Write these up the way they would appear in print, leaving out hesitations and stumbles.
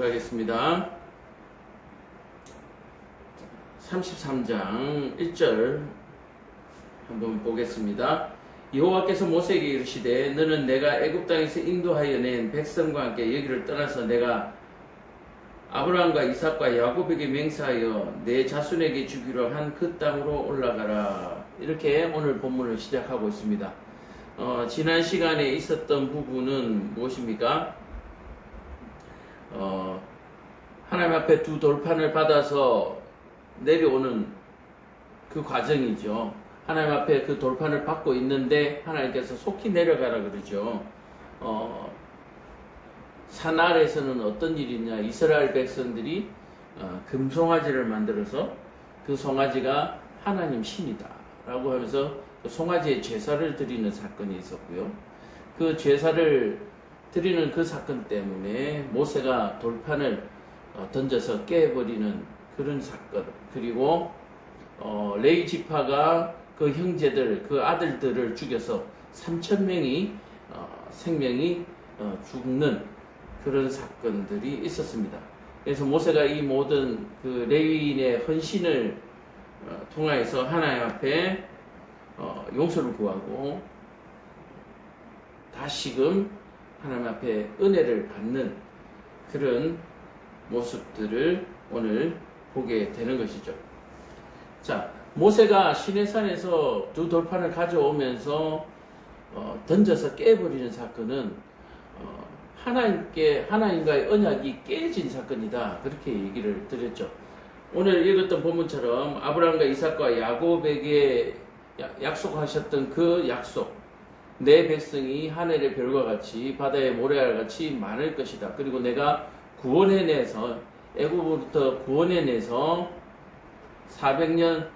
하겠습니다. 33장 1절 한번 보겠습니다. 여호와께서 모세에게 이르시되 너는 내가 애굽 땅에서 인도하여 낸 백성과 함께 여기를 떠나서 내가 아브라함과 이삭과 야곱에게 맹세하여 내 자손에게 주기로 한 그 땅으로 올라가라. 이렇게 오늘 본문을 시작하고 있습니다. 지난 시간에 있었던 부분은 무엇입니까? 하나님 앞에 두 돌판을 받아서 내려오는 그 과정이죠. 하나님 앞에 그 돌판을 받고 있는데 하나님께서 속히 내려가라 그러죠. 산 아래에서는 어떤 일이 있냐? 이스라엘 백성들이 금송아지를 만들어서 그 송아지가 하나님 신이다 라고 하면서 그 송아지에 제사를 드리는 사건이 있었고요. 그 제사를 드리는 그 사건 때문에 모세가 돌판을 던져서 깨버리는 그런 사건, 그리고 레위 지파가 그 형제들, 그 아들들을 죽여서 3,000명이 생명이 죽는 그런 사건들이 있었습니다. 그래서 모세가 이 모든 그 레위인의 헌신을 통하여서 하나님 앞에 용서를 구하고 다시금 하나님 앞에 은혜를 받는 그런 모습들을 오늘 보게 되는 것이죠. 자, 모세가 시내산에서 두 돌판을 가져오면서 던져서 깨버리는 사건은 하나님과의 언약이 깨진 사건이다. 그렇게 얘기를 드렸죠. 오늘 읽었던 본문처럼 아브라함과 이삭과 야곱에게 약속하셨던 그 약속, 내 백성이 하늘의 별과 같이 바다의 모래알 같이 많을 것이다. 그리고 내가 구원해내서 애굽으로부터 구원해내서 400년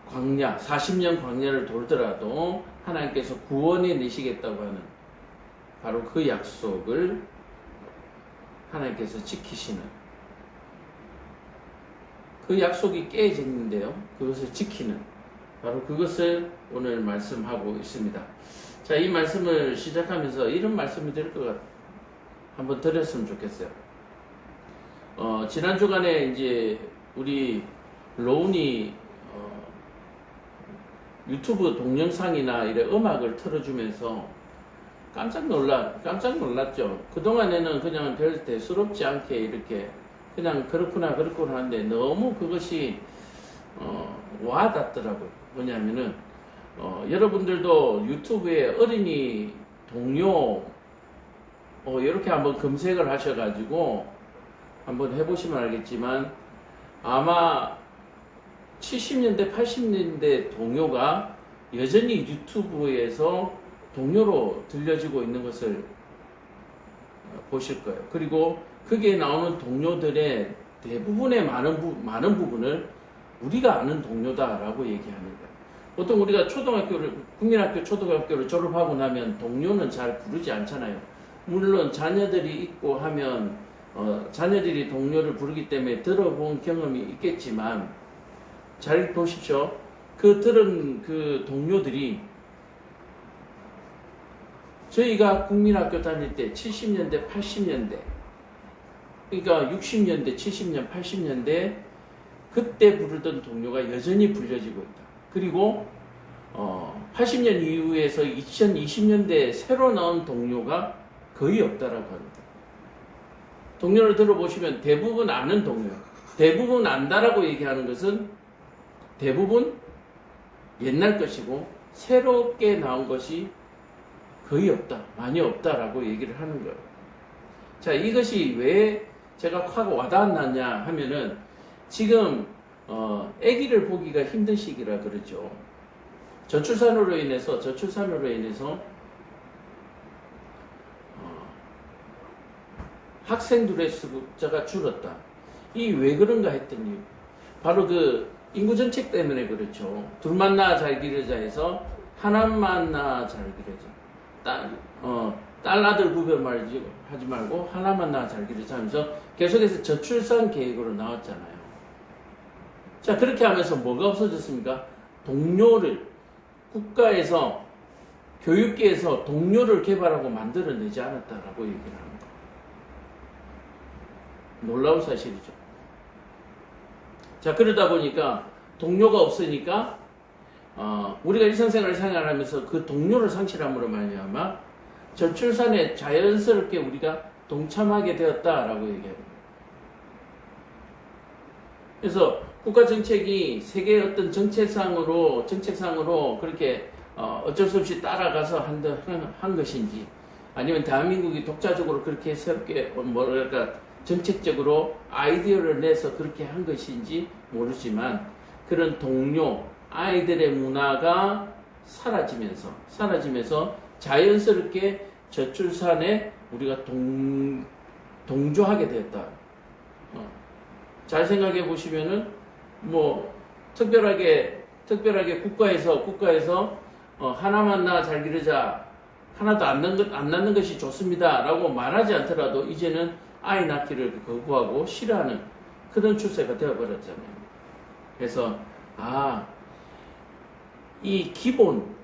광야, 40년 광야를 돌더라도 하나님께서 구원해내시겠다고 하는 바로 그 약속을 하나님께서 지키시는, 그 약속이 깨졌는데요, 그것을 지키는, 바로 그것을 오늘 말씀하고 있습니다. 자, 이 말씀을 시작하면서 이런 말씀이 될 것 같아요. 한번 드렸으면 좋겠어요. 지난 주간에 이제 우리 로운이 유튜브 동영상이나 이래 음악을 틀어주면서 깜짝 놀랐죠. 그동안에는 그냥 별 대수롭지 않게 이렇게 그냥 그렇구나 하는데 너무 그것이 와닿더라고요. 뭐냐면은 여러분들도 유튜브에 어린이 동요 이렇게 한번 검색을 하셔가지고 한번 해보시면 알겠지만 아마 70년대 80년대 동요가 여전히 유튜브에서 동요로 들려지고 있는 것을 보실 거예요. 그리고 거기에 나오는 동요들의 대부분의 많은 부분을 우리가 아는 동요다라고 얘기하는 거예요. 보통 우리가 국민학교 초등학교를 졸업하고 나면 동요는 잘 부르지 않잖아요. 물론 자녀들이 있고 하면 자녀들이 동요를 부르기 때문에 들어본 경험이 있겠지만 잘 보십시오. 그 들은 그 동요들이 저희가 국민학교 다닐 때 70년대 80년대 그러니까 60년대 70년 80년대 그때 부르던 동요가 여전히 불려지고 있다. 그리고 80년 이후에서 2020년대에 새로 나온 동요가 거의 없다라고 합니다. 동요를 들어보시면 대부분 아는 동요, 대부분 안다라고 얘기하는 것은 대부분 옛날 것이고 새롭게 나온 것이 거의 없다, 많이 없다라고 얘기를 하는 거예요. 자, 이것이 왜 제가 확 와닿았느냐 하면은 지금 아기를 보기가 힘든 시기라 그러죠. 저출산으로 인해서 학생들의 숫자가 줄었다. 이 왜 그런가 했더니 바로 그 인구 정책 때문에 그렇죠. 둘만 낳아 잘 기르자 해서 하나만 낳아 잘 기르자. 딸 아들 구별 하지 말고 하나만 낳아 잘 기르자 하면서 계속해서 저출산 계획으로 나왔잖아요. 자, 그렇게 하면서 뭐가 없어졌습니까? 동료를 국가에서 교육계에서 동료를 개발하고 만들어내지 않았다라고 얘기를 합니다. 놀라운 사실이죠. 자, 그러다 보니까 동료가 없으니까 우리가 일상생활을 생활하면서 그 동료를 상실함으로 말미암아 저출산에 자연스럽게 우리가 동참하게 되었다라고 얘기합니다. 그래서 국가 정책이 세계의 어떤 정책상으로 그렇게 어쩔 수 없이 따라가서 한 것인지, 아니면 대한민국이 독자적으로 그렇게 새롭게 뭐랄까 정책적으로 아이디어를 내서 그렇게 한 것인지 모르지만, 그런 동료 아이들의 문화가 사라지면서 자연스럽게 저출산에 우리가 동조하게 되었다. 잘 생각해 보시면은 뭐 특별하게 국가에서 하나만 낳아 잘 기르자, 하나도 안 낳는 것이 좋습니다라고 말하지 않더라도 이제는 아이 낳기를 거부하고 싫어하는 그런 추세가 되어버렸잖아요. 그래서 이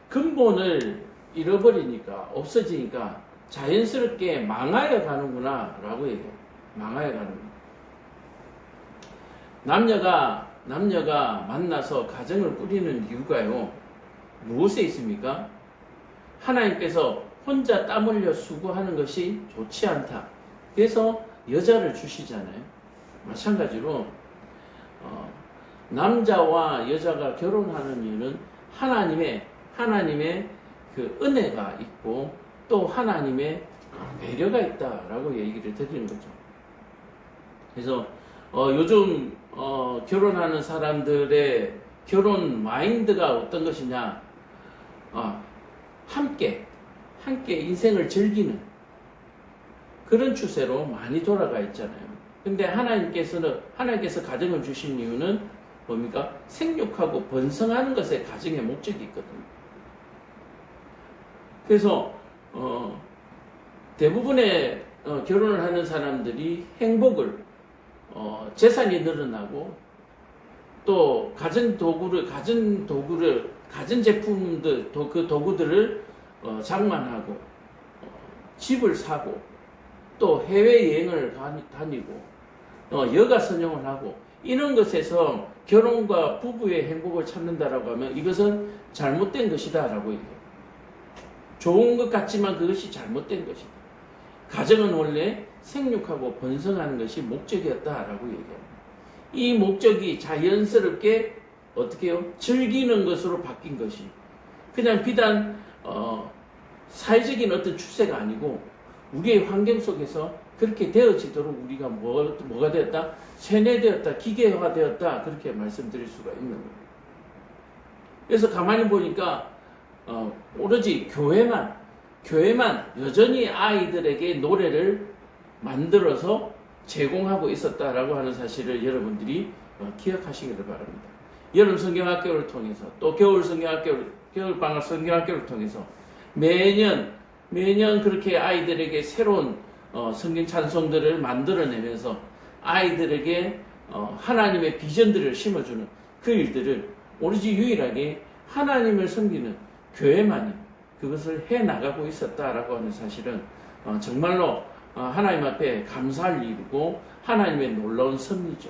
근본을 잃어버리니까, 없어지니까 자연스럽게 망하여 가는구나 라고 얘기해요. 망하여 가는구나. 남녀가 만나서 가정을 꾸리는 이유가요, 무엇에 있습니까? 하나님께서 혼자 땀 흘려 수고하는 것이 좋지 않다. 그래서 여자를 주시잖아요. 마찬가지로 남자와 여자가 결혼하는 이유는 하나님의 그 은혜가 있고 또 하나님의 배려가 있다라고 얘기를 드리는 거죠. 그래서 요즘 결혼하는 사람들의 결혼 마인드가 어떤 것이냐, 함께 인생을 즐기는 그런 추세로 많이 돌아가 있잖아요. 근데 하나님께서 가정을 주신 이유는 뭡니까? 생육하고 번성하는 것에 가정의 목적이 있거든요. 그래서 대부분의 결혼을 하는 사람들이 행복을, 재산이 늘어나고 또 가전 제품들, 그 도구들을 장만하고 집을 사고 또 해외여행을 다니고 여가 선용을 하고 이런 것에서 결혼과 부부의 행복을 찾는다라고 하면 이것은 잘못된 것이다라고 얘기해요. 좋은 것 같지만 그것이 잘못된 것이다. 가정은 원래 생육하고 번성하는 것이 목적이었다라고 얘기합니다. 이 목적이 자연스럽게 어떻게 해요? 즐기는 것으로 바뀐 것이, 그냥 비단 사회적인 어떤 추세가 아니고 우리의 환경 속에서 그렇게 되어지도록 우리가 뭐가 되었다? 세뇌되었다, 기계화되었다, 그렇게 말씀드릴 수가 있는 거예요. 그래서 가만히 보니까 오로지 교회만 여전히 아이들에게 노래를 만들어서 제공하고 있었다라고 하는 사실을 여러분들이 기억하시기를 바랍니다. 여름 성경학교를 통해서 또 겨울방학 성경학교를 통해서 매년 그렇게 아이들에게 새로운 성경 찬송들을 만들어내면서 아이들에게 하나님의 비전들을 심어주는 그 일들을 오로지 유일하게 하나님을 섬기는 교회만이 그것을 해나가고 있었다라고 하는 사실은 정말로 하나님 앞에 감사할 일이고 하나님의 놀라운 섭리죠.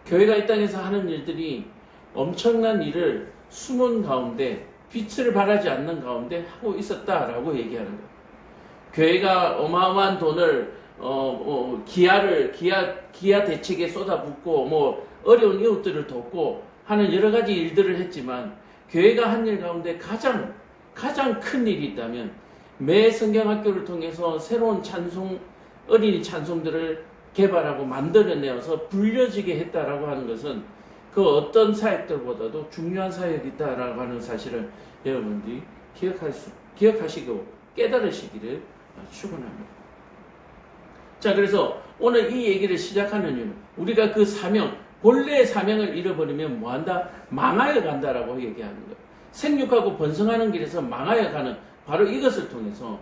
교회가 이 땅에서 하는 일들이 엄청난 일을 숨은 가운데, 빛을 발하지 않는 가운데 하고 있었다라고 얘기하는 거예요. 교회가 어마어마한 돈을 기아 대책에 쏟아붓고 어려운 이웃들을 돕고 하는 여러 가지 일들을 했지만, 교회가 한 일 가운데 가장 큰 일이 있다면 매 성경학교를 통해서 새로운 어린이 찬송들을 개발하고 만들어내어서 불려지게 했다라고 하는 것은 그 어떤 사역들보다도 중요한 사역이 있다라고 하는 사실을 여러분들이 기억하시고 깨달으시기를 축원합니다. 자, 그래서 오늘 이 얘기를 시작하는 이유는 우리가 그 본래의 사명을 잃어버리면 뭐한다? 망하여 간다라고 얘기하는 거예요. 생육하고 번성하는 길에서 망하여 가는 바로 이것을 통해서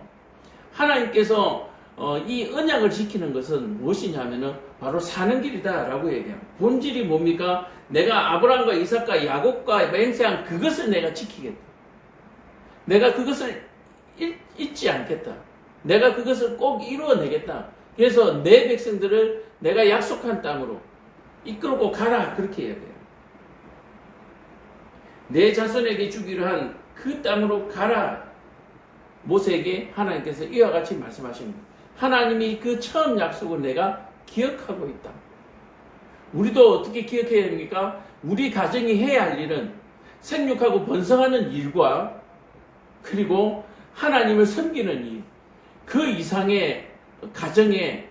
하나님께서 이 언약을 지키는 것은 무엇이냐면은 바로 사는 길이다라고 얘기합니다. 본질이 뭡니까? 내가 아브라함과 이삭과 야곱과 맹세한 그것을 내가 지키겠다. 내가 그것을 잊지 않겠다. 내가 그것을 꼭 이루어내겠다. 그래서 내 백성들을 내가 약속한 땅으로 이끌고 가라. 그렇게 이야기해요. 내 자손에게 주기로 한 그 땅으로 가라. 모세에게 하나님께서 이와 같이 말씀하십니다. 하나님이 그 처음 약속을 내가 기억하고 있다. 우리도 어떻게 기억해야 합니까? 우리 가정이 해야 할 일은 생육하고 번성하는 일과 그리고 하나님을 섬기는 일, 그 이상의 가정의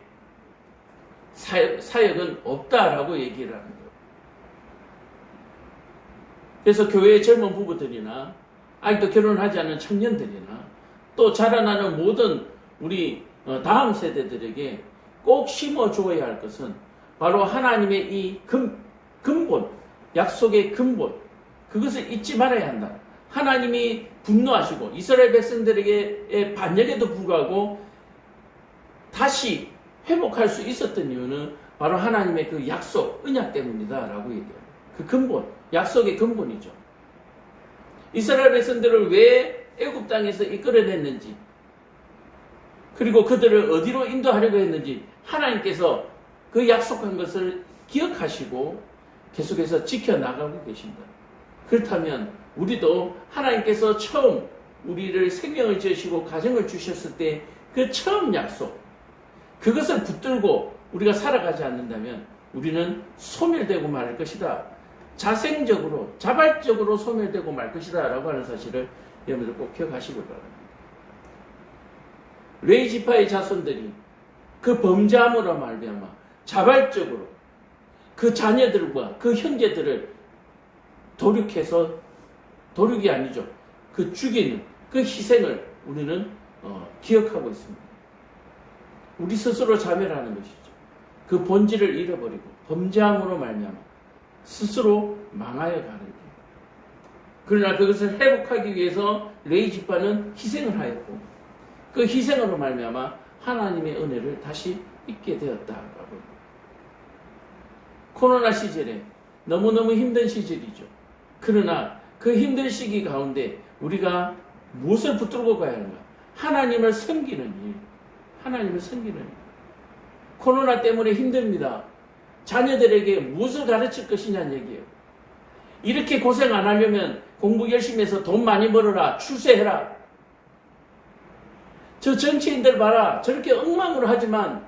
사역은 없다라고 얘기를 하는 거예요. 그래서 교회의 젊은 부부들이나 아직도 결혼하지 않은 청년들이나 또 자라나는 모든 우리 다음 세대들에게 꼭 심어주어야 할 것은 바로 하나님의 이 근본, 약속의 근본, 그것을 잊지 말아야 한다. 하나님이 분노하시고 이스라엘 백성들에게 반역에도 불구하고 다시 회복할 수 있었던 이유는 바로 하나님의 그 약속, 언약 때문이다라고 얘기해요. 그 근본, 약속의 근본이죠. 이스라엘 백성들을 왜 애굽 땅에서 이끌어냈는지, 그리고 그들을 어디로 인도하려고 했는지 하나님께서 그 약속한 것을 기억하시고 계속해서 지켜나가고 계십니다. 그렇다면 우리도 하나님께서 처음 우리를 생명을 지으시고 가정을 주셨을 때 그 처음 약속, 그것을 붙들고 우리가 살아가지 않는다면 우리는 소멸되고 말 것이다. 자생적으로, 자발적으로 소멸되고 말 것이다 라고 하는 사실을 여러분들 꼭 기억하시길 바랍니다. 레위 지파의 자손들이 그 범죄함으로 말미암아 자발적으로 그 자녀들과 그 형제들을 도륙이 아니죠. 그 죽이는 그 희생을 우리는 기억하고 있습니다. 우리 스스로 자멸하는 것이죠. 그 본질을 잃어버리고 범죄함으로 말미암아 스스로 망하여 가는 거예요. 그러나 그것을 회복하기 위해서 레위 지파는 희생을 하였고 그 희생으로 말미암아 하나님의 은혜를 다시 잊게 되었다라고. 코로나 시절에 너무너무 힘든 시절이죠. 그러나 그 힘든 시기 가운데 우리가 무엇을 붙들고 가야 하는가? 하나님을 섬기는 일. 하나님을 섬기는 일. 코로나 때문에 힘듭니다. 자녀들에게 무엇을 가르칠 것이냐는 얘기예요. 이렇게 고생 안 하려면 공부 열심히 해서 돈 많이 벌어라. 출세해라. 저 정치인들 봐라. 저렇게 엉망으로 하지만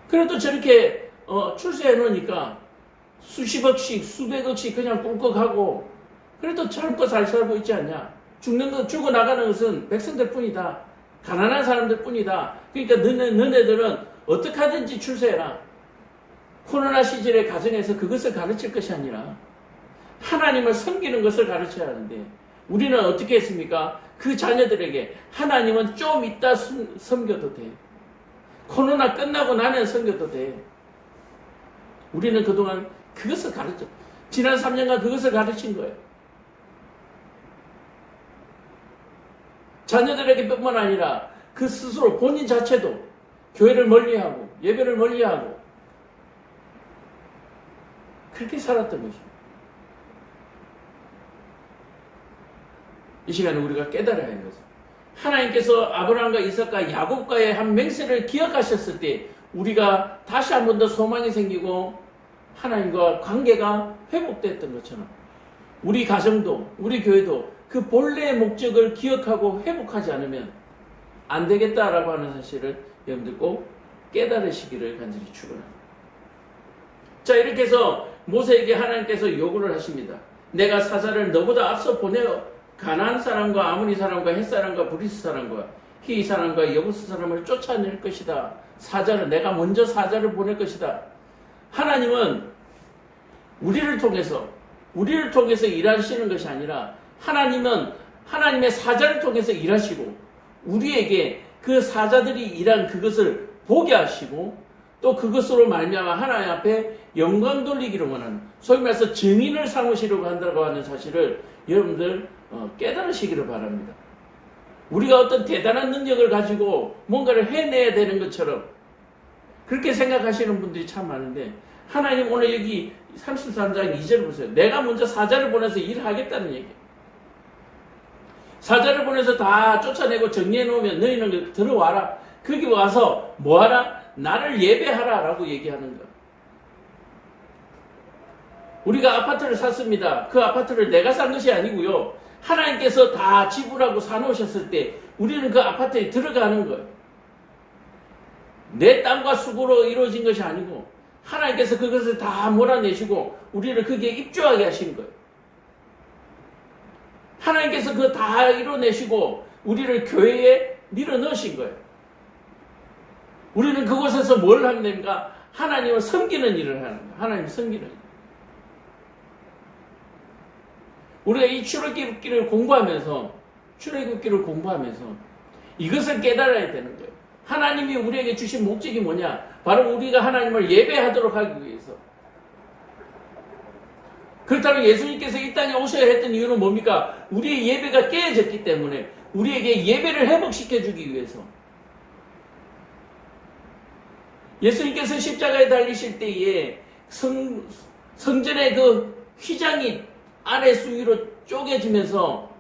그래도 저렇게 출세해 놓으니까 수십억씩 수백억씩 그냥 꿀꺽하고 그래도 젊고 잘 살고 있지 않냐. 죽어나가는 것은 백성들 뿐이다. 가난한 사람들 뿐이다. 그러니까 너네들은 어떻게 하든지 출세해라. 코로나 시절의 가정에서 그것을 가르칠 것이 아니라 하나님을 섬기는 것을 가르쳐야 하는데 우리는 어떻게 했습니까? 그 자녀들에게 하나님은 좀 이따 섬겨도 돼. 코로나 끝나고 나면 섬겨도 돼. 우리는 그동안 그것을 가르쳐. 지난 3년간 그것을 가르친 거예요. 자녀들에게 뿐만 아니라 그 스스로 본인 자체도 교회를 멀리하고 예배를 멀리하고 그렇게 살았던 것입니다. 이 시간에 우리가 깨달아야 하는 것은 하나님께서 아브라함과 이삭과 야곱과의 한 맹세를 기억하셨을 때 우리가 다시 한 번 더 소망이 생기고 하나님과 관계가 회복됐던 것처럼 우리 가정도 우리 교회도 그 본래의 목적을 기억하고 회복하지 않으면 안 되겠다라고 하는 사실을 여러분들 꼭 깨달으시기를 간절히 축원합니다. 자, 이렇게 해서 모세에게 하나님께서 요구를 하십니다. 내가 사자를 너보다 앞서 보내어 가나안 사람과 아모니 사람과 헷 사람과 브리스 사람과 히위 사람과 여부스 사람을 쫓아낼 것이다. 내가 먼저 사자를 보낼 것이다. 하나님은 우리를 통해서 일하시는 것이 아니라 하나님은 하나님의 사자를 통해서 일하시고 우리에게 그 사자들이 일한 그것을 보게 하시고 또 그것으로 말미암아 하나님 앞에 영광 돌리기를 원하는, 소위 말해서 증인을 삼으시려고 한다고 하는 사실을 여러분들 깨달으시기를 바랍니다. 우리가 어떤 대단한 능력을 가지고 뭔가를 해내야 되는 것처럼 그렇게 생각하시는 분들이 참 많은데 하나님 오늘 여기 33장 2절 보세요. 내가 먼저 사자를 보내서 일을 하겠다는 얘기예요. 사자를 보내서 다 쫓아내고 정리해 놓으면 너희는 들어와라. 거기 와서 뭐하라? 나를 예배하라 라고 얘기하는 거야. 우리가 아파트를 샀습니다. 그 아파트를 내가 산 것이 아니고요. 하나님께서 다 지불하고 사놓으셨을 때 우리는 그 아파트에 들어가는 거예요. 내 땀과 수고로 이루어진 것이 아니고 하나님께서 그것을 다 몰아내시고 우리를 거기에 입주하게 하신 거예요. 하나님께서 그거 다 이뤄내시고 우리를 교회에 밀어넣으신 거예요. 우리는 그곳에서 뭘 하면 됩니까? 하나님을 섬기는 일을 하는 거예요. 하나님을 섬기는 일. 우리가 이 출애굽기를 공부하면서 이것을 깨달아야 되는 거예요. 하나님이 우리에게 주신 목적이 뭐냐? 바로 우리가 하나님을 예배하도록 하기 위해서. 그렇다면 예수님께서 이 땅에 오셔야 했던 이유는 뭡니까? 우리의 예배가 깨어졌기 때문에 우리에게 예배를 회복시켜주기 위해서. 예수님께서 십자가에 달리실 때에 성전의 그 휘장이 아래 수위로 쪼개지면서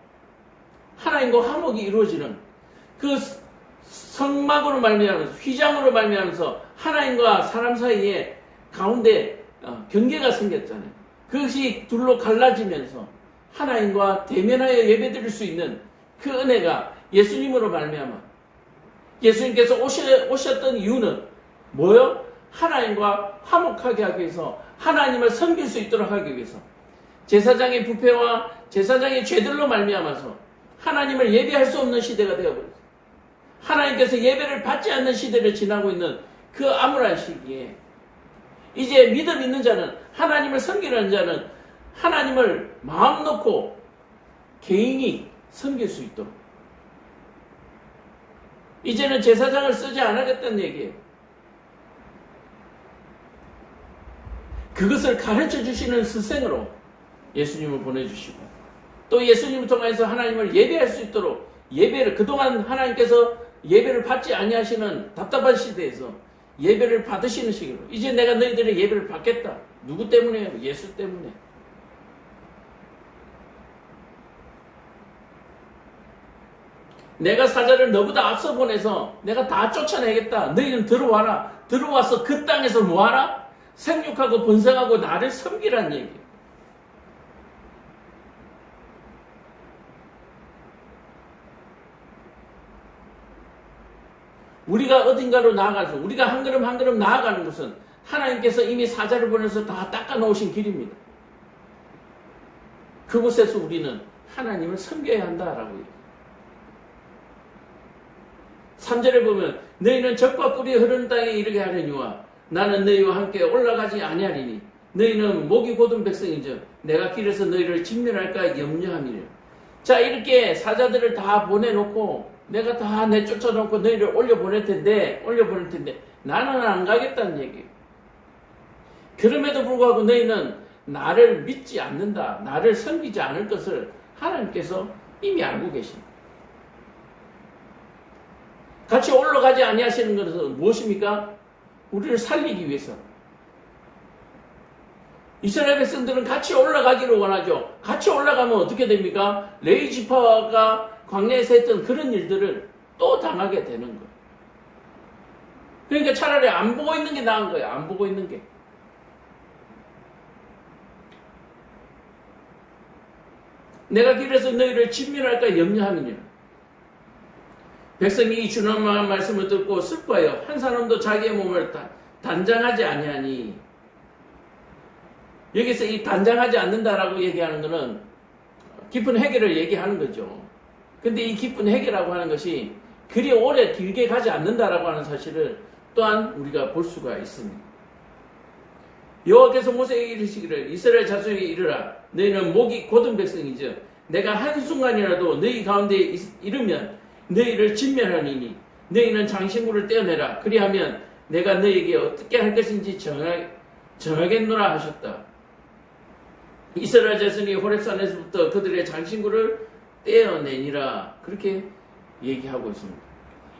하나님과 화목이 이루어지는 그 성막으로 말미암아서 휘장으로 말미암아서 하나님과 사람 사이에 가운데 경계가 생겼잖아요. 그것이 둘로 갈라지면서 하나님과 대면하여 예배드릴 수 있는 그 은혜가 예수님으로 말미암아. 예수님께서 오셨던 이유는 뭐요? 하나님과 화목하게 하기 위해서, 하나님을 섬길 수 있도록 하기 위해서. 제사장의 부패와 제사장의 죄들로 말미암아서 하나님을 예배할 수 없는 시대가 되어버렸어요. 하나님께서 예배를 받지 않는 시대를 지나고 있는 그 암울한 시기에 이제 믿음 있는 자는, 하나님을 섬기는 자는 하나님을 마음 놓고 개인이 섬길 수 있도록, 이제는 제사장을 쓰지 않겠다는 얘기예요. 그것을 가르쳐 주시는 스승으로 예수님을 보내주시고, 또 예수님을 통해서 하나님을 예배할 수 있도록, 예배를, 그동안 하나님께서 예배를 받지 아니하시는 답답한 시대에서 예배를 받으시는 식으로, 이제 내가 너희들의 예배를 받겠다. 누구 때문에요? 예수 때문에. 내가 사자를 너보다 앞서 보내서 내가 다 쫓아내겠다. 너희는 들어와라. 들어와서 그 땅에서 뭐하라? 생육하고 번성하고 나를 섬기란 얘기예요. 우리가 어딘가로 나아가서 우리가 한 걸음 한 걸음 나아가는 것은 하나님께서 이미 사자를 보내서 다 닦아 놓으신 길입니다. 그곳에서 우리는 하나님을 섬겨야 한다라고 얘기해요. 3절에 보면 너희는 젖과 꿀이 흐르는 땅에 이르게 하려니와 나는 너희와 함께 올라가지 아니하리니 너희는 목이 곧은 백성이죠. 내가 길에서 너희를 진멸할까 염려함이래요. 자, 이렇게 사자들을 다 보내놓고 내가 다 내쫓아놓고 너희를 올려보낼 텐데 나는 안 가겠다는 얘기예요. 그럼에도 불구하고 너희는 나를 믿지 않는다, 나를 섬기지 않을 것을 하나님께서 이미 알고 계십니다. 같이 올라가지 아니하시는 것은 무엇입니까? 우리를 살리기 위해서. 이스라엘 백성들은 같이 올라가기를 원하죠. 같이 올라가면 어떻게 됩니까? 레위 지파가 광야에서 했던 그런 일들을 또 당하게 되는 거예요. 그러니까 차라리 안 보고 있는 게 나은 거예요. 안 보고 있는 게. 내가 길에서 너희를 진멸할까 염려함이니라. 백성이 이 준엄한 말씀을 듣고 슬퍼하여 한 사람도 자기의 몸을 단장하지 아니하니. 여기서 이 단장하지 않는다라고 얘기하는 것은 깊은 회개를 얘기하는 거죠. 근데 이 깊은 회개라고 하는 것이 그리 오래 길게 가지 않는다라고 하는 사실을 또한 우리가 볼 수가 있습니다. 여호와께서 모세에게 이르시기를 이스라엘 자손에게 이르라. 너희는 목이 곧은 백성이죠. 내가 한순간이라도 너희 가운데 이르면 너희를 진멸하니니 너희는 장신구를 떼어내라. 그리하면 내가 너희에게 어떻게 할 것인지 정하겠노라 하셨다. 이스라엘 자손이 호렙산에서부터 그들의 장신구를 떼어내니라. 그렇게 얘기하고 있습니다.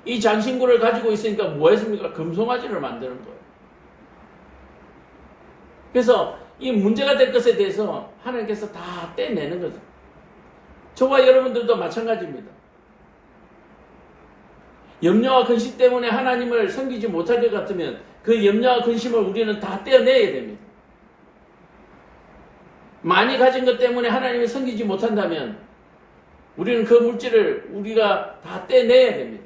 이 장신구를 가지고 있으니까 뭐 했습니까? 금송아지를 만드는 거예요. 그래서 이 문제가 될 것에 대해서 하나님께서 다 떼내는 거죠. 저와 여러분들도 마찬가지입니다. 염려와 근심 때문에 하나님을 섬기지 못할 것 같으면 그 염려와 근심을 우리는 다 떼어내야 됩니다. 많이 가진 것 때문에 하나님을 섬기지 못한다면 우리는 그 물질을 우리가 다 떼내야 됩니다.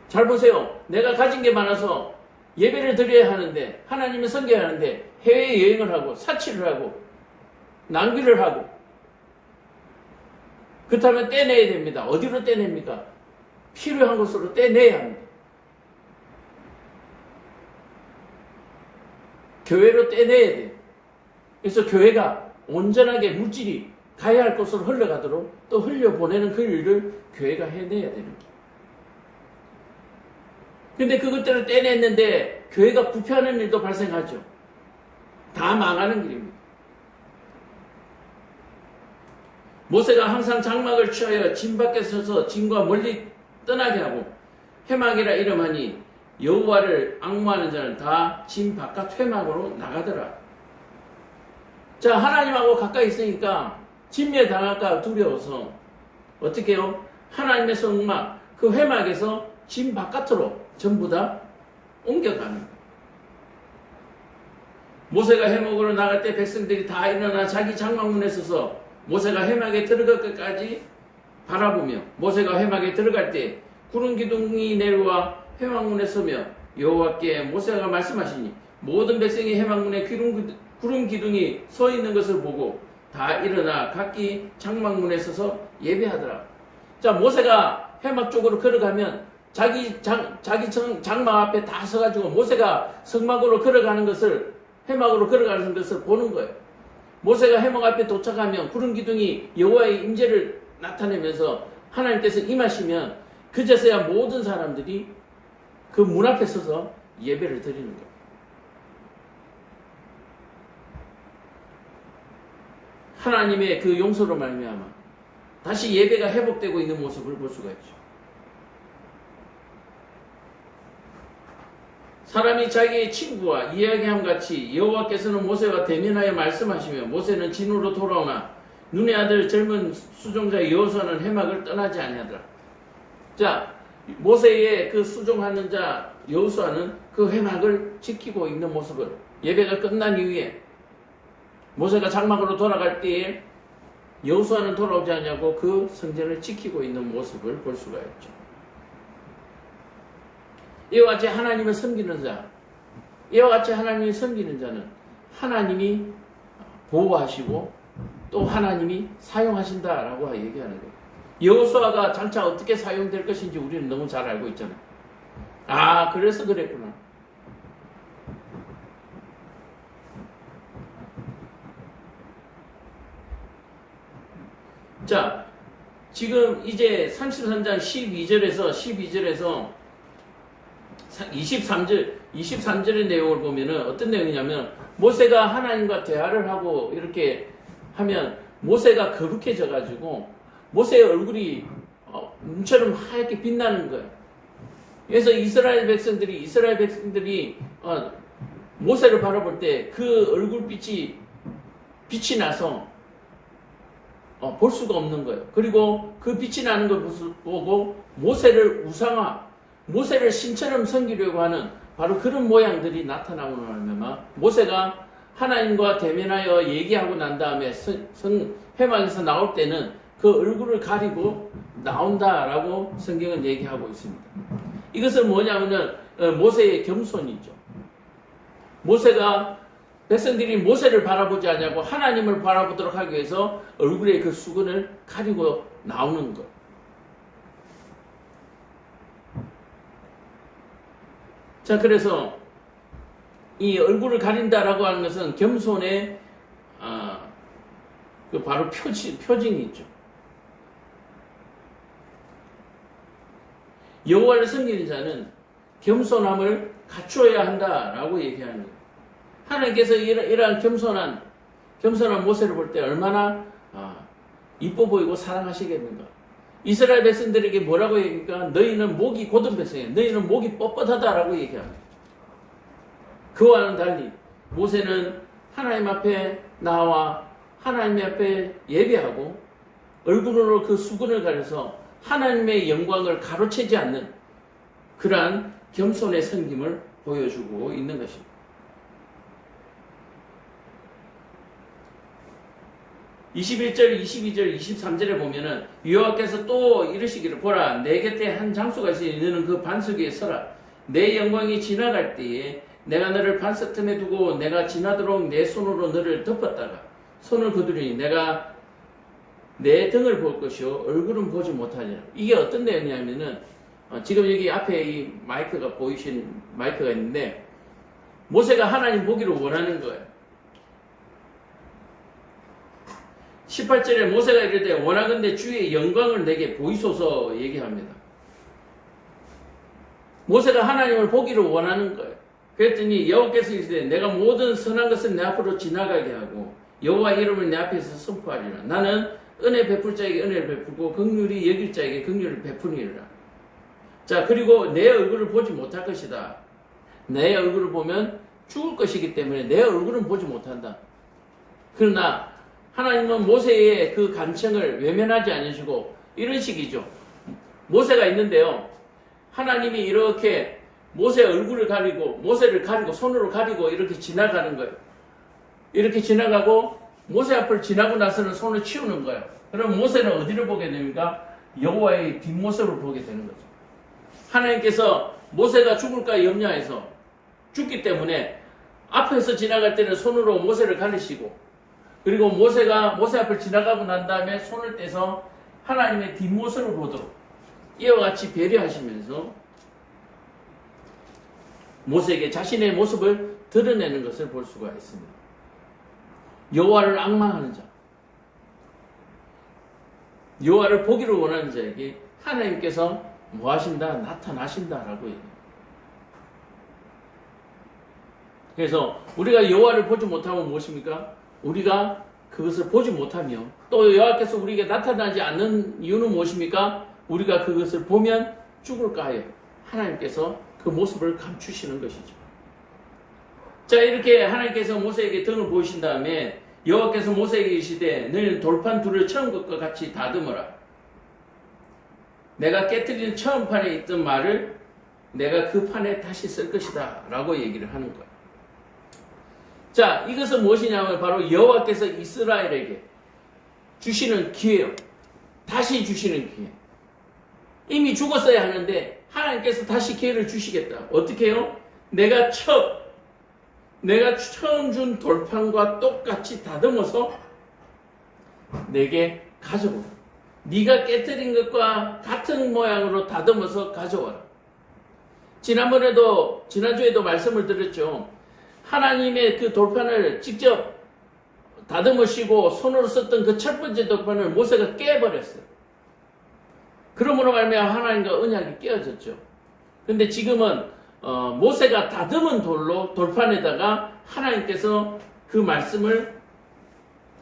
잘 보세요. 내가 가진 게 많아서 예배를 드려야 하는데 하나님을 섬겨야 하는데 해외여행을 하고 사치를 하고 낭비를 하고 그렇다면 떼내야 됩니다. 어디로 떼냅니까? 필요한 곳으로 떼내야 합니다. 교회로 떼내야 돼요. 그래서 교회가 온전하게 물질이 가야 할 곳으로 흘러가도록 또 흘려보내는 그 일을 교회가 해내야 되는 거예요. 근데 그것들을 떼냈는데 교회가 부패하는 일도 발생하죠. 다 망하는 길입니다. 모세가 항상 장막을 취하여 진 밖에 서서 진과 멀리 떠나게 하고 회막이라 이름하니 여호와를 앙모하는 자는 다 진 바깥 회막으로 나가더라. 자, 하나님하고 가까이 있으니까 진멸 당할까 두려워서 어떻게 해요? 하나님의 성막 그 회막에서 진 바깥으로 전부 다 옮겨가는 거예요. 모세가 회막으로 나갈 때 백성들이 다 일어나 자기 장막문에 서서 모세가 회막에 들어갈 것까지 바라보며 모세가 회막에 들어갈 때 구름 기둥이 내려와 회막문에 서며 여호와께 모세가 말씀하시니 모든 백성이 회막문에 구름 기둥이 서 있는 것을 보고 다 일어나 각기 장막문에 서서 예배하더라. 자, 모세가 회막 쪽으로 걸어가면 자기 장막 앞에 다 서가지고 모세가 성막으로 걸어가는 것을 회막으로 걸어가는 것을 보는 거예요. 모세가 회막 앞에 도착하면 구름 기둥이 여호와의 임재를 나타내면서 하나님께서 임하시면 그제서야 모든 사람들이 그 문 앞에 서서 예배를 드리는 거예요. 하나님의 그 용서로 말미암아 다시 예배가 회복되고 있는 모습을 볼 수가 있죠. 사람이 자기의 친구와 이야기함 같이 여호와께서는 모세와 대면하여 말씀하시며 모세는 진으로 돌아오나 눈의 아들 젊은 수종자 여호수아는 회막을 떠나지 아니하더라. 자, 모세의 그 수종하는 자 여호수아는 그 회막을 지키고 있는 모습을 예배가 끝난 이후에 모세가 장막으로 돌아갈 때에 여호수아는 돌아오지 않냐고 그 성전을 지키고 있는 모습을 볼 수가 있죠. 이와 같이 하나님을 섬기는 자, 이와 같이 하나님을 섬기는 자는 하나님이 보호하시고 또 하나님이 사용하신다라고 얘기하는 거예요. 여호수아가 장차 어떻게 사용될 것인지 우리는 너무 잘 알고 있잖아요. 아, 그래서 그랬구나. 자, 지금 이제 33장 12절에서 23절의 내용을 보면은 어떤 내용이냐면 모세가 하나님과 대화를 하고 이렇게 하면 모세가 거룩해져 가지고 모세의 얼굴이 눈처럼 하얗게 빛나는 거예요. 그래서 이스라엘 백성들이 모세를 바라볼 때 그 얼굴빛이 빛이 나서 볼 수가 없는 거예요. 그리고 그 빛이 나는 걸 보고 모세를 모세를 신처럼 섬기려고 하는 바로 그런 모양들이 나타나고 나면 모세가 하나님과 대면하여 얘기하고 난 다음에 회막에서 나올 때는 그 얼굴을 가리고 나온다라고 성경은 얘기하고 있습니다. 이것은 뭐냐면 모세의 겸손이죠. 모세가 백성들이 모세를 바라보지 않냐고 하나님을 바라보도록 하기 위해서 얼굴에 그 수건을 가리고 나오는 것. 자, 그래서 이 얼굴을 가린다라고 하는 것은 겸손의 바로 표징이 있죠. 여호와를 섬기는 자는 겸손함을 갖추어야 한다라고 얘기하는 거예요. 하나님께서 이러한 겸손한 모세를 볼 때 얼마나 이뻐 보이고 사랑하시겠는가. 이스라엘 백성들에게 뭐라고 얘기합니까? 너희는 목이 곧은 백성이야. 너희는 목이 뻣뻣하다라고 얘기합니다. 그와는 달리 모세는 하나님 앞에 나와 하나님 앞에 예배하고 얼굴로 그 수건을 가려서 하나님의 영광을 가로채지 않는 그러한 겸손의 섬김을 보여주고 있는 것입니다. 21절, 22절, 23절에 보면은 여호와께서 또 이르시기를 보라 내 곁에 한 장수가 있으니 너는 그 반석 위에 서라. 내 영광이 지나갈 때에 내가 너를 반석 틈에 두고 내가 지나도록 내 손으로 너를 덮었다가 손을 거두리니 내가 내 등을 볼 것이요 얼굴은 보지 못하리라. 이게 어떤 내용이냐면은 지금 여기 앞에 이 마이크가 보이신 마이크가 있는데 모세가 하나님 보기를 원하는 거예요. 18절에 모세가 이르되 원하건대 주의 영광을 내게 보이소서 얘기합니다. 모세가 하나님을 보기를 원하는 거예요. 그랬더니 여호와께서 이르시되 내가 모든 선한 것을 내 앞으로 지나가게 하고 여호와 이름을 내 앞에서 선포하리라. 나는 은혜 베풀 자에게 은혜를 베풀고 긍휼히 여길 자에게 긍휼을 베푸니라. 자, 그리고 내 얼굴을 보지 못할 것이다. 내 얼굴을 보면 죽을 것이기 때문에 내 얼굴은 보지 못한다. 그러나 하나님은 모세의 그 간청을 외면하지 않으시고 이런 식이죠. 모세가 있는데요. 하나님이 이렇게 모세 얼굴을 가리고 모세를 가리고 손으로 가리고 이렇게 지나가는 거예요. 이렇게 지나가고 모세 앞을 지나고 나서는 손을 치우는 거예요. 그럼 모세는 어디를 보게 됩니까? 여호와의 뒷모습을 보게 되는 거죠. 하나님께서 모세가 죽을까 염려해서 죽기 때문에 앞에서 지나갈 때는 손으로 모세를 가리시고 그리고 모세가 모세 앞을 지나가고 난 다음에 손을 떼서 하나님의 뒷모습을 보도록 이와 같이 배려하시면서 모세에게 자신의 모습을 드러내는 것을 볼 수가 있습니다. 여호와를 앙망하는 자, 여호와를 보기를 원하는 자에게 하나님께서 뭐 하신다? 나타나신다라고 얘기합니다. 그래서 우리가 여호와를 보지 못하면 무엇입니까? 우리가 그것을 보지 못하며 또 여호와께서 우리에게 나타나지 않는 이유는 무엇입니까? 우리가 그것을 보면 죽을까 하여 하나님께서 그 모습을 감추시는 것이죠. 자, 이렇게 하나님께서 모세에게 등을 보이신 다음에 여호와께서 모세에게 이르시되 너희는 돌판 둘을 처음 것과 같이 다듬어라. 내가 깨뜨리는 처음 판에 있던 말을 내가 그 판에 다시 쓸 것이다 라고 얘기를 하는 거예요. 자, 이것은 무엇이냐면 바로 여호와께서 이스라엘에게 주시는 기회요. 다시 주시는 기회. 이미 죽었어야 하는데 하나님께서 다시 기회를 주시겠다. 어떻게 해요? 내가 처음 준 돌판과 똑같이 다듬어서 내게 가져오라. 네가 깨뜨린 것과 같은 모양으로 다듬어서 가져와라. 지난주에도 말씀을 드렸죠. 하나님의 그 돌판을 직접 다듬으시고 손으로 썼던 그 첫 번째 돌판을 모세가 깨버렸어요. 그러므로 말미암아 하나님과 언약이 깨어졌죠. 근데 지금은 모세가 다듬은 돌로 돌판에다가 하나님께서 그 말씀을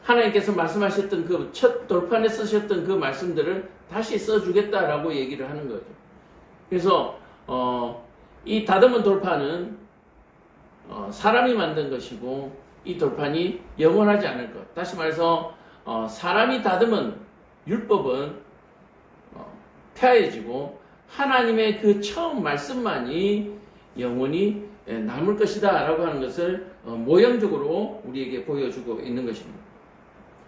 하나님께서 말씀하셨던 그 첫 돌판에 쓰셨던 그 말씀들을 다시 써주겠다라고 얘기를 하는 거죠. 그래서 이 다듬은 돌판은 사람이 만든 것이고 이 돌판이 영원하지 않을 것. 다시 말해서 사람이 다듬은 율법은 폐하해지고 하나님의 그 처음 말씀만이 영원히 남을 것이다 라고 하는 것을 모형적으로 우리에게 보여주고 있는 것입니다.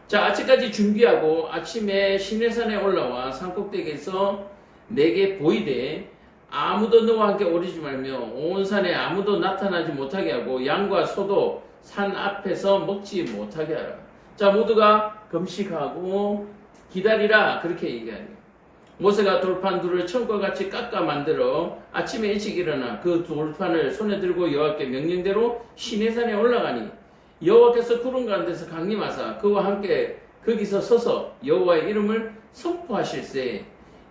자, 아침까지 준비하고 아침에 시내산에 올라와 산꼭대기에서 내게 보이되 아무도 너와 함께 오르지 말며 온 산에 아무도 나타나지 못하게 하고 양과 소도 산 앞에서 먹지 못하게 하라. 자, 모두가 금식하고 기다리라 그렇게 얘기합니다. 모세가 돌판 둘을 처음과 같이 깎아 만들어 아침에 일찍 일어나 그 돌판을 손에 들고 여호와께 명령대로 시내산에 올라가니 여호와께서 구름 가운데서 강림하사 그와 함께 거기서 서서 여호와의 이름을 선포하실세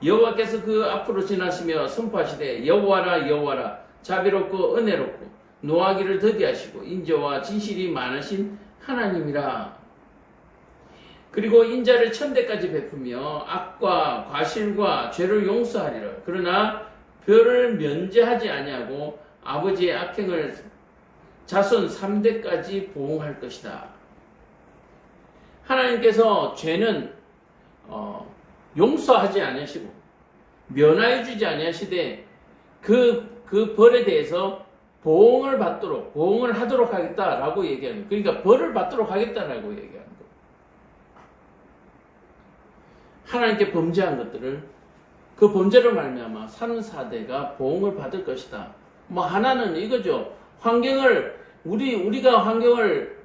여호와께서 그 앞으로 지나시며 선포하시되 여호와라 여호와라 자비롭고 은혜롭고 노하기를 더디하시고 인자와 진실이 많으신 하나님이라. 그리고 인자를 천대까지 베푸며 악과 과실과 죄를 용서하리라. 그러나 별을 면제하지 아니하고 아버지의 악행을 자손 3대까지 보응할 것이다. 하나님께서 죄는 용서하지 않으시고 면하여 주지 아니하시되 그 벌에 대해서 보응을 하도록 하겠다라고 얘기하는 거예요. 그러니까 벌을 받도록 하겠다라고 얘기하는 거예요. 하나님께 범죄한 것들을 그 범죄로 말미암아 3, 4대가 보응을 받을 것이다. 뭐 하나는 이거죠. 우리가 환경을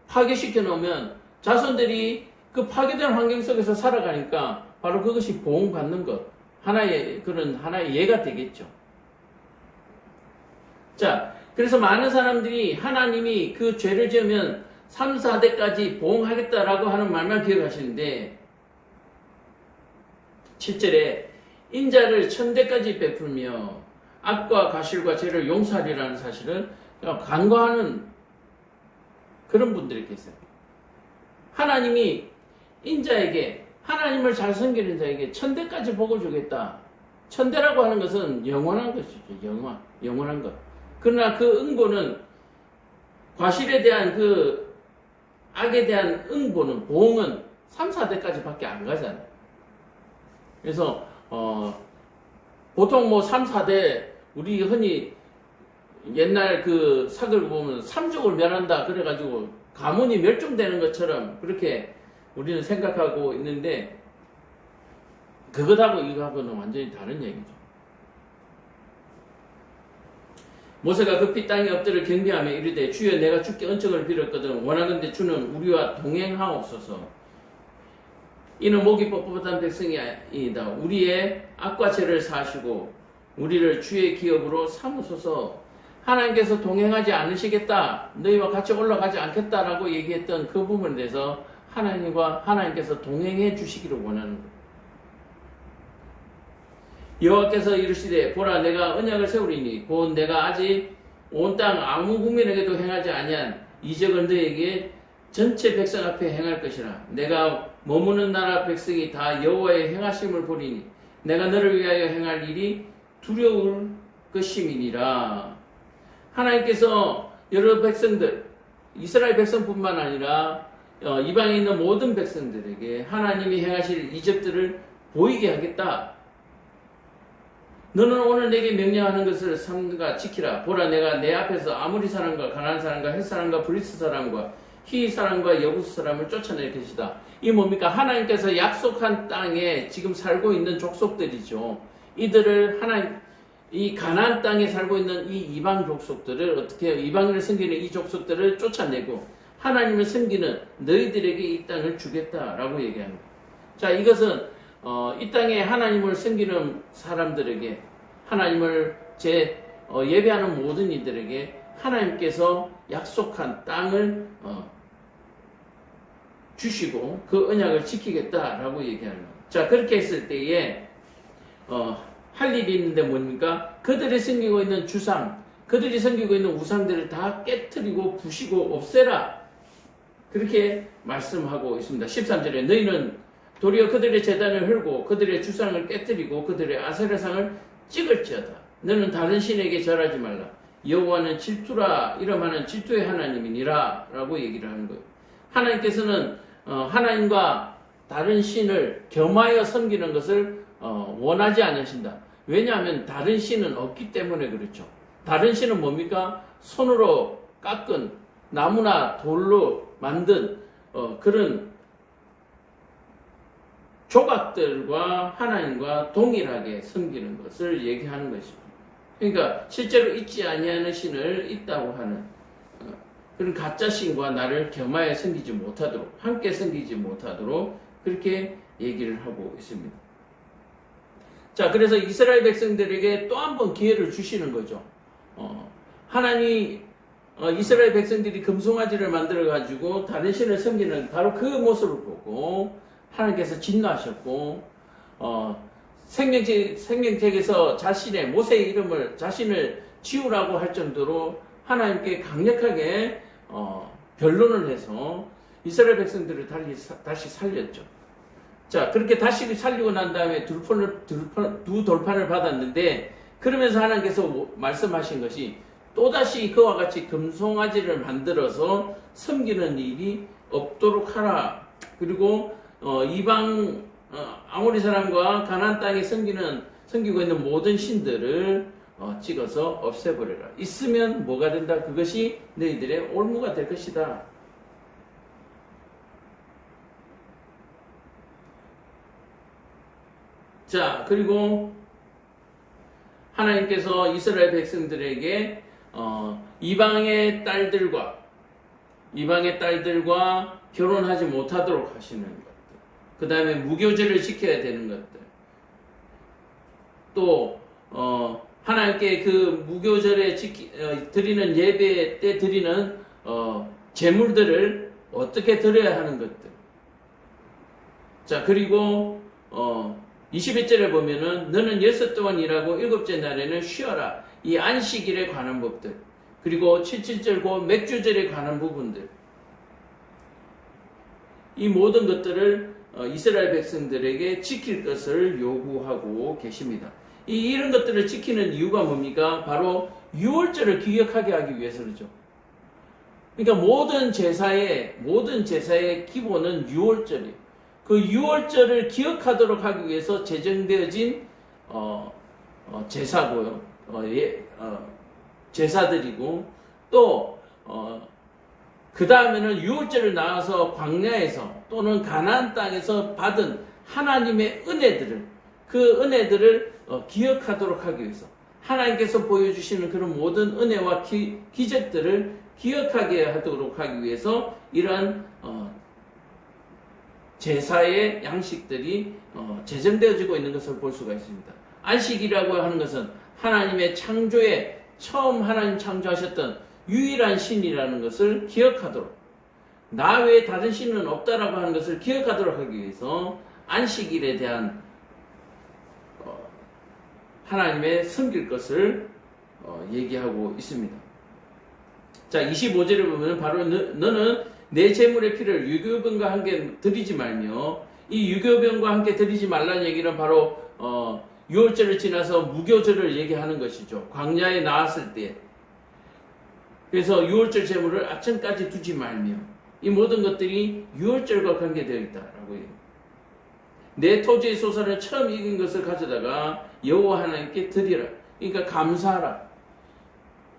파괴시켜 놓으면 자손들이 그 파괴된 환경 속에서 살아가니까 바로 그것이 보응받는 것. 하나의 예가 되겠죠. 자, 그래서 많은 사람들이 하나님이 그 죄를 지으면 3, 4대까지 보응하겠다라고 하는 말만 기억하시는데 7절에 인자를 1000대까지 베풀며 악과 과실과 죄를 용서하리라는 사실을 간과하는 그런 분들이 계세요. 하나님이 인자에게 하나님을 잘 섬기는 자에게 1000대까지 복을 주겠다. 1000대라고 하는 것은 영원한 것이죠. 영원한 것. 그러나 그 응보는 과실에 대한 그 악에 대한 응보는 보응은 3, 4대까지 밖에 안 가잖아요. 그래서 보통 뭐 3, 4대 우리 흔히 옛날 그 사극을 보면 삼족을 멸한다 그래가지고 가문이 멸종되는 것처럼 그렇게 우리는 생각하고 있는데 그것하고 이거하고는 완전히 다른 얘기죠. 모세가 급히 땅에 엎드려 경배하며 이르되 주여 내가 주께 은총을 빌었거든 원하건대 주는 우리와 동행하옵소서. 이는 목이 뻣뻣한 백성이이다. 우리의 악과 죄를 사하시고 우리를 주의 기업으로 삼으소서. 하나님께서 동행하지 않으시겠다. 너희와 같이 올라가지 않겠다라고 얘기했던 그 부분에 대해서 하나님께서 동행해 주시기를 원하는 거예요. 여호와께서 이르시되 보라 내가 언약을 세우리니 곧 내가 아직 온 땅 아무 국민에게도 행하지 아니한 이적을 너희에게 전체 백성 앞에 행할 것이라. 내가 머무는 나라 백성이 다 여호와의 행하심을 보리니 내가 너를 위하여 행할 일이 두려울 것임이니라. 하나님께서 여러 백성들, 이스라엘 백성뿐만 아니라 이방에 있는 모든 백성들에게 하나님이 행하실 이적들을 보이게 하겠다. 너는 오늘 내게 명령하는 것을 삼가 지키라. 보라 내가 내 앞에서 아모리 사람과 가나안 사람과 헷 사람과 브리스 사람과 히 사람과 여부스 사람을 쫓아낼 것이다. 이 뭡니까? 하나님께서 약속한 땅에 지금 살고 있는 족속들이죠. 이들을 이 가나안 땅에 살고 있는 이 이방 족속들을 어떻게 해요? 이방인을 섬기는 이 족속들을 쫓아내고 하나님을 섬기는 너희들에게 이 땅을 주겠다라고 얘기합니다. 자, 이것은 이 땅에 하나님을 섬기는 사람들에게 하나님을 예배하는 모든 이들에게 하나님께서 약속한 땅을 주시고 그 언약을 지키겠다라고 얘기하는 거예요. 자, 그렇게 했을 때에 할 일이 있는데 뭡니까? 그들이 섬기고 있는 주상, 그들이 섬기고 있는 우상들을 다 깨트리고 부시고 없애라. 그렇게 말씀하고 있습니다. 13절에 너희는 도리어 그들의 제단을 헐고 그들의 주상을 깨뜨리고 그들의 아세라상을 찍을지어다. 너는 다른 신에게 절하지 말라. 여호와는 질투라 이름하는 질투의 하나님이니라 라고 얘기를 하는 거예요. 하나님께서는 하나님과 다른 신을 겸하여 섬기는 것을 원하지 않으신다. 왜냐하면 다른 신은 없기 때문에 그렇죠. 다른 신은 뭡니까? 손으로 깎은 나무나 돌로 만든 그런 조각들과 하나님과 동일하게 섬기는 것을 얘기하는 것입니다. 그러니까 실제로 있지 아니하는 신을 있다고 하는 그런 가짜 신과 나를 겸하여 섬기지 못하도록 함께 섬기지 못하도록 그렇게 얘기를 하고 있습니다. 자, 그래서 이스라엘 백성들에게 또 한 번 기회를 주시는 거죠. 하나님이 이스라엘 백성들이 금송아지를 만들어 가지고 다른 신을 섬기는 바로 그 모습을 보고 하나님께서 진노하셨고 생명책에서 모세의 이름을 자신을 지우라고 할 정도로 하나님께 강력하게 변론을 해서 이스라엘 백성들을 다시 살렸죠. 자, 그렇게 다시 살리고 난 다음에 두 돌판을 받았는데 그러면서 하나님께서 말씀하신 것이 또다시 그와 같이 금송아지를 만들어서 섬기는 일이 없도록 하라. 그리고 이방 아모리 사람과 가나안 땅에 섬기고 있는 모든 신들을 찍어서 없애버려라. 있으면 뭐가 된다? 그것이 너희들의 올무가 될 것이다. 자, 그리고 하나님께서 이스라엘 백성들에게 이방의 딸들과 결혼하지 못하도록 하시는 것들, 그 다음에 무교제를 지켜야 되는 것들, 또 하나님께 그 무교절에 드리는 예배 때 드리는 제물들을 어떻게 드려야 하는 것들. 자, 그리고 21절에 보면은 너는 6 동안 일하고 7째 날에는 쉬어라. 이 안식일에 관한 법들, 그리고 77절 고 맥주절에 관한 부분들, 이 모든 것들을 이스라엘 백성들에게 지킬 것을 요구하고 계십니다. 이런 것들을 지키는 이유가 뭡니까? 바로 유월절을 기억하게 하기 위해서죠. 그러니까 모든 제사의 기본은 유월절이에요. 그 유월절을 기억하도록 하기 위해서 제정되어진 제사고요. 제사들이고, 또 그 다음에는 유월절을 나와서 광야에서 또는 가나안 땅에서 받은 하나님의 은혜들을, 그 은혜들을 기억하도록 하기 위해서, 하나님께서 보여주시는 그런 모든 은혜와 기적들을 기억하게 하도록 하기 위해서 이러한 제사의 양식들이 제정되어지고 있는 것을 볼 수가 있습니다. 안식이라고 하는 것은 하나님의 창조에 처음 하나님 창조하셨던 유일한 신이라는 것을 기억하도록, 나 외에 다른 신은 없다라고 하는 것을 기억하도록 하기 위해서 안식일에 대한 하나님의 섬길 것을 얘기하고 있습니다. 자, 25절에 보면 바로 너는 내 재물의 피를 유교병과 함께 드리지 말며, 이 유교병과 함께 드리지 말라는 얘기는 바로 유월절을 지나서 무교절을 얘기하는 것이죠. 광야에 나왔을 때. 그래서 유월절 재물을 아침까지 두지 말며, 이 모든 것들이 유월절과 관계되어 있다라고 해요. 내 토지의 소산을 처음 익은 것을 가져다가 여호와 하나님께 드리라. 그러니까 감사하라.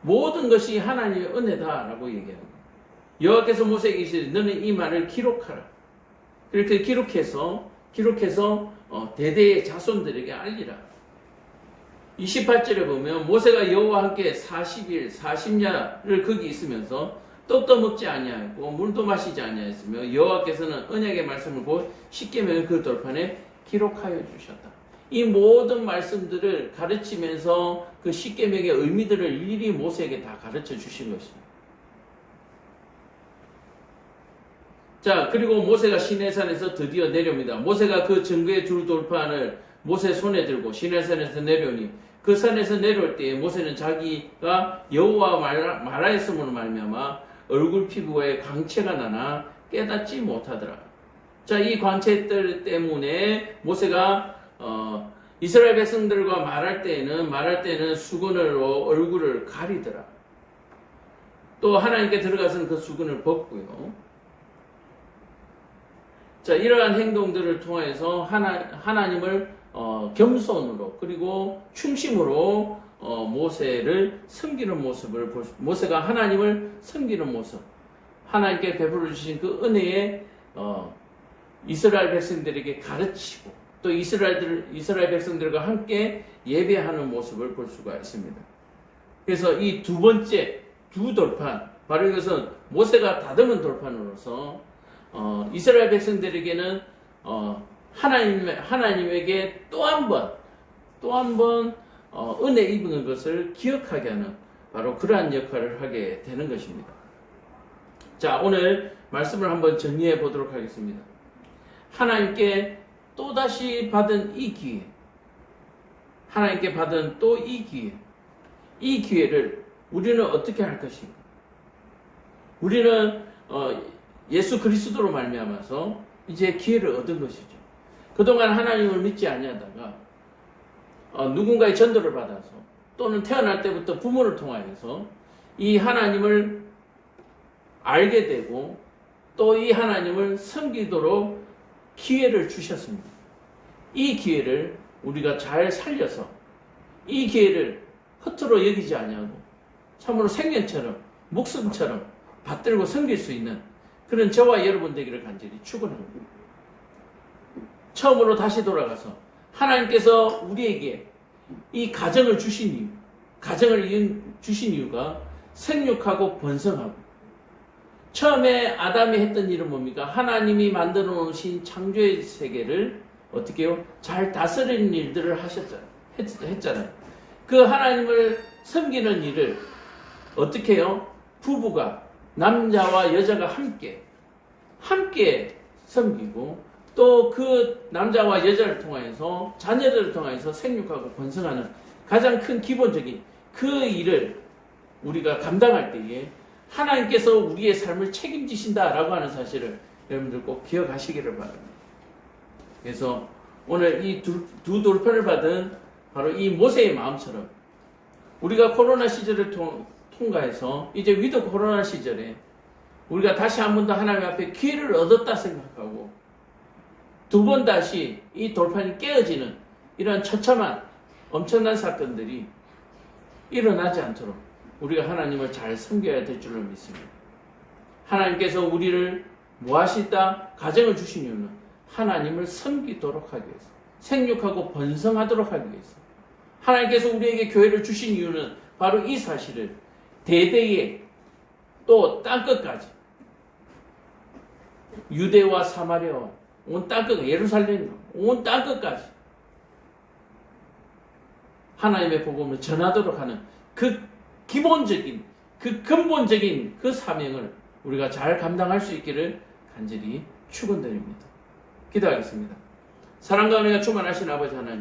모든 것이 하나님의 은혜다라고 얘기합니다. 여호와께서 모세에게 이르시되 너는 이 말을 기록하라. 그렇게 기록해서 대대의 자손들에게 알리라. 28절에 보면 모세가 여호와와 함께 40일 40야를 거기 있으면서 떡도 먹지 아니하였고 물도 마시지 아니하였으며 여호와께서는 언약의 말씀을 곧 십계명의 그 돌판에 기록하여 주셨다. 이 모든 말씀들을 가르치면서 그 십계명의 의미들을 일일이 모세에게 다 가르쳐 주신 것입니다. 자, 그리고 모세가 시내산에서 드디어 내려옵니다. 모세가 그 증거의 줄 돌판을 모세 손에 들고 시내산에서 내려오니, 그 산에서 내려올 때에 모세는 자기가 여호와와 말하였음으로 말미암아 얼굴 피부에 광채가 나나 깨닫지 못하더라. 자, 이 광채들 때문에 모세가 이스라엘 백성들과 말할 때에는 수건으로 얼굴을 가리더라. 또 하나님께 들어가서는 그 수건을 벗고요. 자, 이러한 행동들을 통해서 하나님을 겸손으로 그리고 충심으로 모세를 섬기는 모습을 모세가 하나님을 섬기는 모습, 하나님께 베풀어 주신 그 은혜에 이스라엘 백성들에게 가르치고 또 이스라엘 백성들과 함께 예배하는 모습을 볼 수가 있습니다. 그래서 이 두 번째 두 돌판, 바로 이것은 모세가 다듬은 돌판으로서 이스라엘 백성들에게는 하나님에게 또 한 번 은혜 입은 것을 기억하게 하는 바로 그러한 역할을 하게 되는 것입니다. 자, 오늘 말씀을 한번 정리해 보도록 하겠습니다. 하나님께 또다시 받은 이 기회, 하나님께 받은 또 이 기회, 이 기회를 우리는 어떻게 할 것인가? 우리는 예수 그리스도로 말미암아서 이제 기회를 얻은 것이죠. 그동안 하나님을 믿지 아니하다가 누군가의 전도를 받아서 또는 태어날 때부터 부모를 통하여서 이 하나님을 알게 되고 또 이 하나님을 섬기도록 기회를 주셨습니다. 이 기회를 우리가 잘 살려서 이 기회를 허투루 여기지 아니하고 참으로 생명처럼 목숨처럼 받들고 섬길 수 있는 그런 저와 여러분 되기를 간절히 축원합니다. 처음으로 다시 돌아가서 하나님께서 우리에게 이 가정을 주신 이유, 가정을 주신 이유가 생육하고 번성하고, 처음에 아담이 했던 일은 뭡니까? 하나님이 만들어 놓으신 창조의 세계를 어떻게 해요? 잘 다스리는 일들을 했잖아요. 그 하나님을 섬기는 일을 어떻게 해요? 부부가, 남자와 여자가 함께 섬기고, 또 그 남자와 여자를 통하여서 자녀들을 통하여서 생육하고 번성하는 가장 큰 기본적인 그 일을 우리가 감당할 때에 하나님께서 우리의 삶을 책임지신다라고 하는 사실을 여러분들 꼭 기억하시기를 바랍니다. 그래서 오늘 이 두 돌판을 받은 바로 이 모세의 마음처럼 우리가 코로나 시절을 통과해서 이제 위드 코로나 시절에 우리가 다시 한 번 더 하나님 앞에 기회를 얻었다 생각하고 두 번 다시 이 돌판이 깨어지는 이런 처참한 엄청난 사건들이 일어나지 않도록 우리가 하나님을 잘 섬겨야 될 줄로 믿습니다. 하나님께서 우리를 뭐하시다? 가정을 주신 이유는 하나님을 섬기도록 하기 위해서, 생육하고 번성하도록 하기 위해서, 하나님께서 우리에게 교회를 주신 이유는 바로 이 사실을 대대에 또 땅끝까지 유대와 사마리아와 온 땅끝, 예루살렘, 온 땅끝까지 하나님의 복음을 전하도록 하는 그 기본적인, 그 근본적인 그 사명을 우리가 잘 감당할 수 있기를 간절히 축원드립니다. 기도하겠습니다. 사랑과 은혜가 충만하신 아버지 하나님,